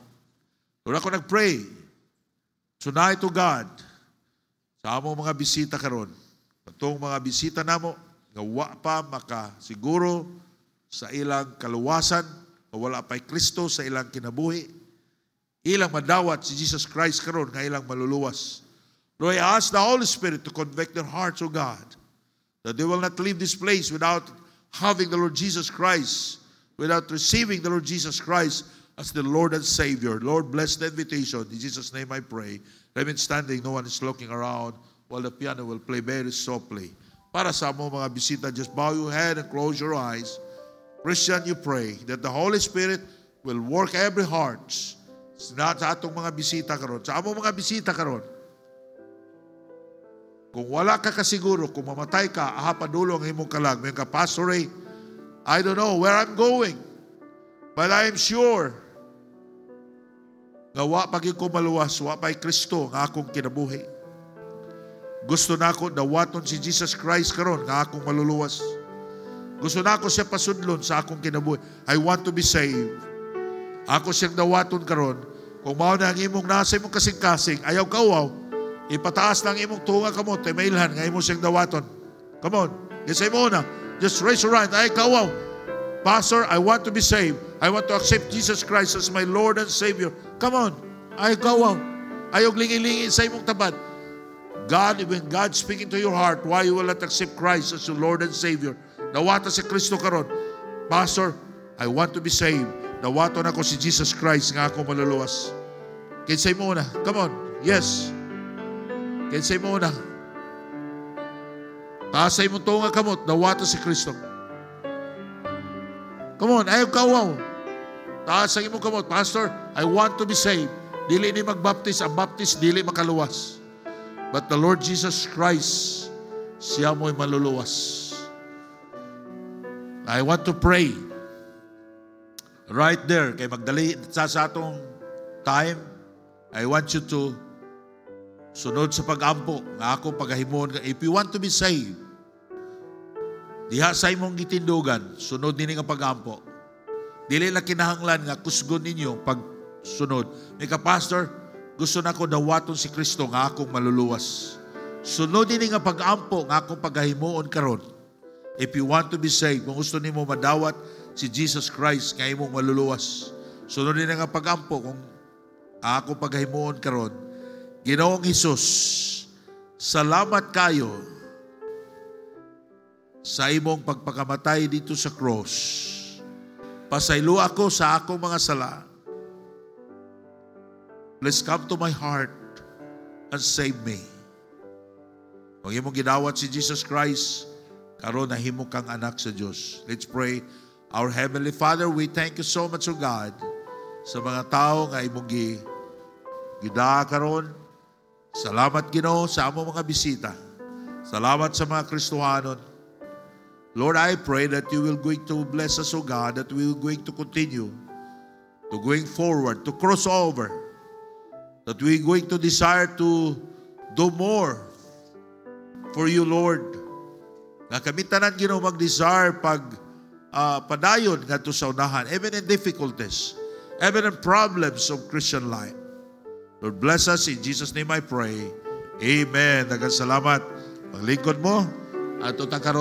Lord, ako nagpray tonight to God sa among mga bisita karon. Itong mga bisita namo, gawa pa makasiguro sa ilang kaluwasan, wala pa'y Kristo sa ilang kinabuhi. Ilang madawat si Jesus Christ karon nga ilang maluluwas. Lord, I ask the Holy Spirit to convict their hearts, O God, that they will not leave this place without having the Lord Jesus Christ, without receiving the Lord Jesus Christ as the Lord and Savior. Lord, bless the invitation. In Jesus' name I pray. Remain standing. No one is looking around while the piano will play very softly. Para sa mo mga bisita, just bow your head and close your eyes. Christian, you pray that the Holy Spirit will work every heart. Sa atong mga bisita karon, sa among mga bisita karon, kung wala ka kasiguro, kung mamatay ka, padulong ang imong kalag, may ka, Pastor Ray, I don't know where I'm going, but I am sure nga wa pagin ko maluwas, wa pa'y Kristo nga akong kinabuhi. Gusto na ako dawaton si Jesus Christ karon nga akong maluluwas. Gusto na ako siya pasudlon sa akong kinabuhi. I want to be saved. Ako siyang dawaton karon. Kung mao na ang imong nasa imong kasing-kasing, ayaw kauaw, ipataas lang imong tunga kamot, mailhan nga imong siyang dawaton. Come on. Yes, mo na. Just raise your hand. Ay, kauaw. Pastor, I want to be saved. I want to accept Jesus Christ as my Lord and Savior. Come on. Ay, kauaw. Ayaw lingi-lingi sa imong tabad. God, when God speaking to your heart, why you will not accept Christ as your Lord and Savior? Dawata si Kristo karon. Pastor, I want to be saved. Dawaton ako si Jesus Christ nga ako maluluwas. Kinsay mo na. Come on. Yes. Kinsay mo na. Taasay mo tunga kamot. Dawaton si Kristo. Come on. Ayaw kawaw. Taasay mo kamot. Pastor, I want to be saved. Dili ni magbaptis. Ang baptis, dili makaluwas. But the Lord Jesus Christ, siya mo'y maluluwas. I want to pray. Right there, kay magdali sa atong time, I want you to sunod sa pag-ampo nga akong pagahimon. If you want to be saved, diha sa imong gitindugan, sunod nini nga pag-ampo. Dili na kinahanglan nga kusgon ninyo pagsunod. May ka, Pastor, gusto na ko dawaton si Kristo nga akong maluluwas. Sunod nini nga pag-ampo nga akong pagahimoon karon. If you want to be saved, kung gusto nimo madawat si Jesus Christ nga imong maluluwas, sunod din nga pag-ampo kung ako paghimuon karon. Ginoong Hesus, salamat kayo sa imong pagpakamatay dito sa cross. Pasaylo ako sa akong mga sala. Please come to my heart and save me. Kung imong gidawat si Jesus Christ, karon nahimo kang anak sa Dios. Let's pray. Our Heavenly Father, we thank you so much, O God, sa mga tao nga imong gida karon, Salamat, Ginoo, sa among mga bisita. Salamat sa mga Kristohanon. Lord, I pray that you will going to bless us, O God, that we will going to continue to going forward, to cross over, that we going to desire to do more for you, Lord. Nga kami tanan, Ginoo, mag-desire padayon nga to sa unahan, even in difficulties, even in problems of Christian life. Lord, bless us. In Jesus' name I pray. Amen. Daghang salamat. Paglingkod mo, at utang karon